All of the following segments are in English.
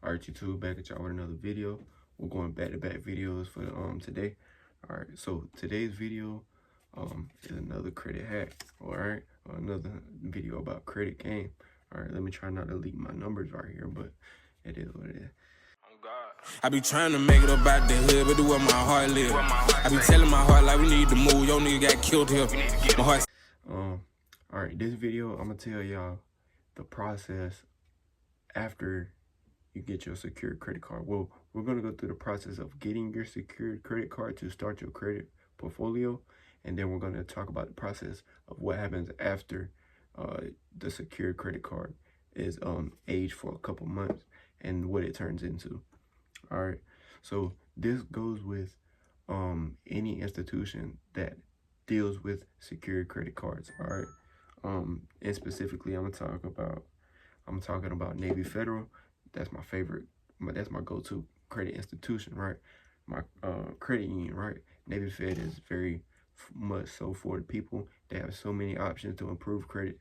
Alright, YouTube, back at y'all with another video. We're going back-to-back videos for today. Alright, so today's video is another credit hack, alright? Or another video about credit game. Alright, let me try not to leak my numbers right here, but it is what it is. I be trying to make it up out the hood, but do what my heart live. I be telling my heart like we need to move. Your nigga got killed here. My heart. Alright, this video I'm gonna tell y'all the process after you get your secured credit card. Well, we're gonna go through the process of getting your secured credit card to start your credit portfolio, and then we're gonna talk about the process of what happens after the secured credit card is aged for a couple months and what it turns into. All right, so this goes with any institution that deals with secured credit cards. All right, and specifically I'm talking about Navy Federal. That's my favorite, that's my go-to credit institution, right? My credit union, right? Navy Fed is very much so for the people. They have so many options to improve credit,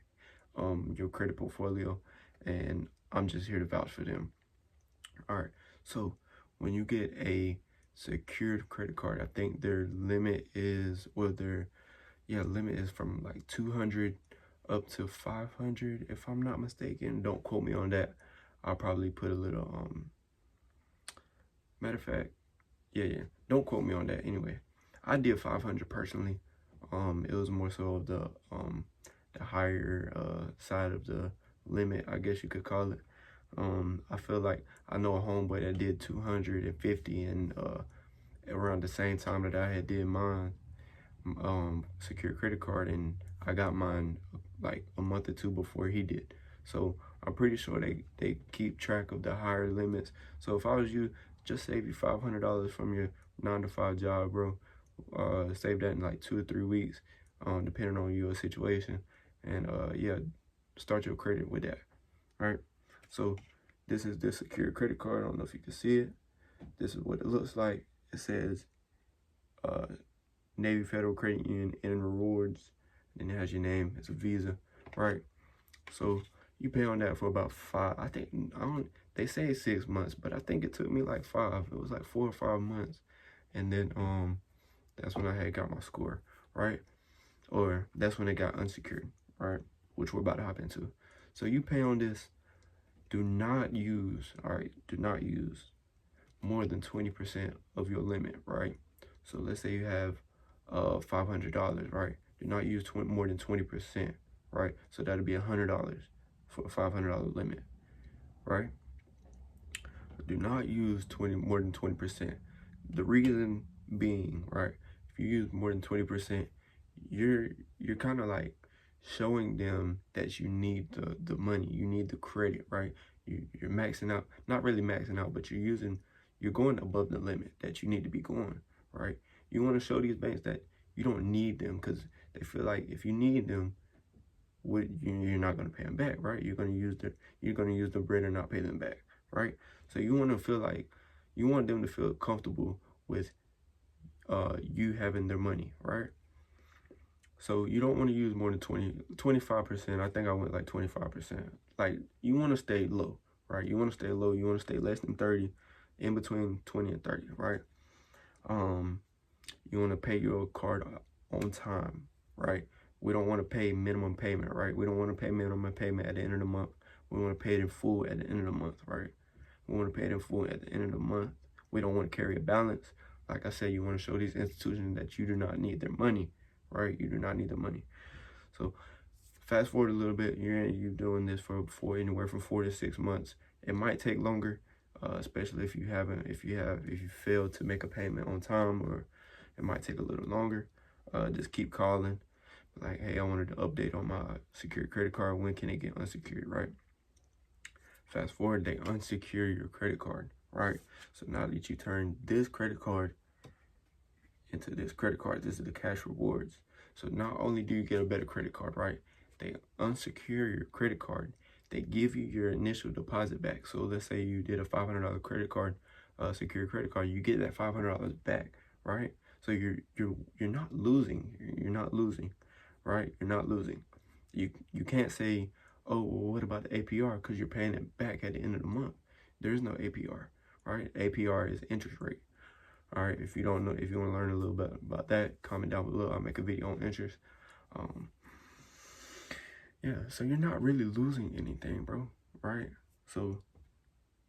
your credit portfolio, and I'm just here to vouch for them. All right, so when you get a secured credit card, I think their limit is, limit is from like 200 up to 500, if I'm not mistaken. Don't quote me on that. I'll probably put a little, matter of fact, don't quote me on that. Anyway, I did 500 personally. It was more so of the higher side of the limit, I guess you could call it. I feel like I know a homeboy that did 250, and around the same time that I had did mine, secure credit card, and I got mine like a month or two before he did. So I'm pretty sure they keep track of the higher limits. So if I was you, just save you $500 from your 9-to-5 job, bro. Save that in like 2 or 3 weeks, depending on your situation, and start your credit with that. All right. So this is the secure credit card. I don't know if you can see it. This is what it looks like. It says Navy Federal Credit Union and rewards, and it has your name. It's a Visa, right? So you pay on that for about they say 6 months, but I think it took me like 5. It was like 4 or 5 months, and then that's when I had got my score, right? Or that's when it got unsecured, right? Which we're about to hop into. So you pay on this. Do not use more than 20% of your limit, right? So let's say you have $500, right? Do not use more than 20%, right? So that'll be $100 for a $500 limit, right? Do not use more than 20%. The reason being, right, if you use more than 20%, you're kind of like showing them that you need the money, you need the credit, right? You're maxing out, not really maxing out, but you're going above the limit that you need to be going, right? You want to show these banks that you don't need them, because they feel like if you need them, you're not going to pay them back, right? You're going to use the bread and not pay them back, right? So you want them to feel comfortable with you having their money, right? So you don't want to use more than 25%. I think I went like 25%. Like, you want to stay low, right? You want to stay low. You want to stay less than 30, in between 20 and 30, right? You want to pay your card on time, right? We don't want to pay minimum payment, right? We don't want to pay minimum payment at the end of the month. We want to pay it in full at the end of the month, right? We want to pay it in full at the end of the month. We don't want to carry a balance. Like I said, you want to show these institutions that you do not need their money, right? You do not need the money. So fast forward a little bit, you're doing this for anywhere from 4 to 6 months. It might take longer, especially if you fail to make a payment on time, or it might take a little longer. Just keep calling, like, hey, I wanted to update on my secured credit card. When can it get unsecured, right? Fast forward, they unsecure your credit card, right? So now that you turn this credit card into this credit card, this is the cash rewards. So not only do you get a better credit card, right? They unsecure your credit card. They give you your initial deposit back. So let's say you did a $500 credit card, secure credit card, you get that $500 back, right? So you're not losing. You're not losing, right? You're not losing. You can't say, oh, well, what about the APR? Because you're paying it back at the end of the month. There's no APR, right? APR is interest rate. All right, if you don't know, if you want to learn a little bit about that, comment down below. I'll make a video on interest. Yeah, so you're not really losing anything, bro, right? So,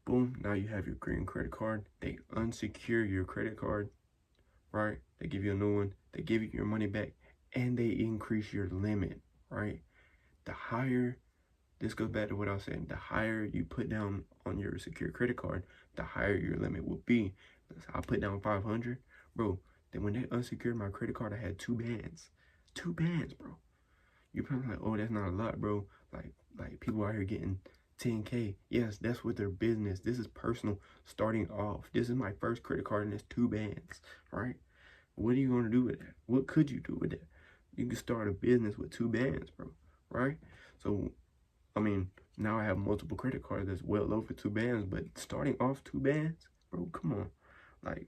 boom, now you have your green credit card. They unsecure your credit card, right? They give you a new one. They give you your money back, and they increase your limit, right? The higher, this goes back to what I was saying, the higher you put down on your secure credit card, the higher your limit will be. I put down 500, bro. Then when they unsecured my credit card, I had 2 bands. 2 bands, bro. You're probably like, oh, that's not a lot, bro. Like people out here getting 10K. Yes, that's with their business. This is personal starting off. This is my first credit card and it's 2 bands, right? What are you going to do with that? What could you do with that? You can start a business with 2 bands, bro, right? So, I mean, now I have multiple credit cards that's well over 2 bands, but starting off 2 bands, bro, come on. Like,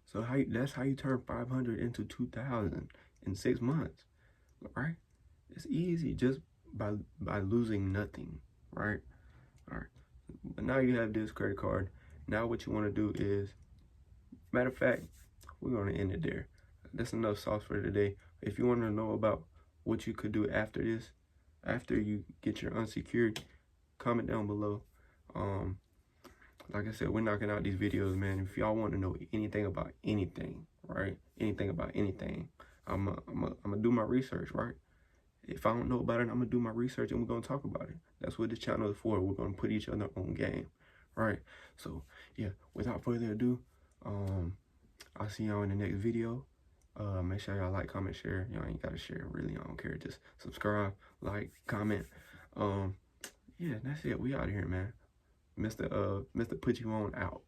so that's how you turn 500 into 2,000 in 6 months, right? It's easy just by losing nothing, right? All right. But now you have this credit card. Now what you want to do is, matter of fact, we're going to end it there. That's enough sauce for today. If you want to know about what you could do after this, after you get your unsecured, comment down below. Like I said, we're knocking out these videos, man. If y'all want to know anything about anything, right? Anything about anything, I'm gonna do my research, right? If I don't know about it, I'm gonna do my research and we're gonna talk about it. That's what this channel is for. We're gonna put each other on game, right? So yeah, without further ado, I'll see y'all in the next video. Make sure y'all like, comment, share. Y'all ain't gotta share, really. I don't care. Just subscribe, like, comment. Yeah, that's it. We out of here, man. Mr. Put You On out.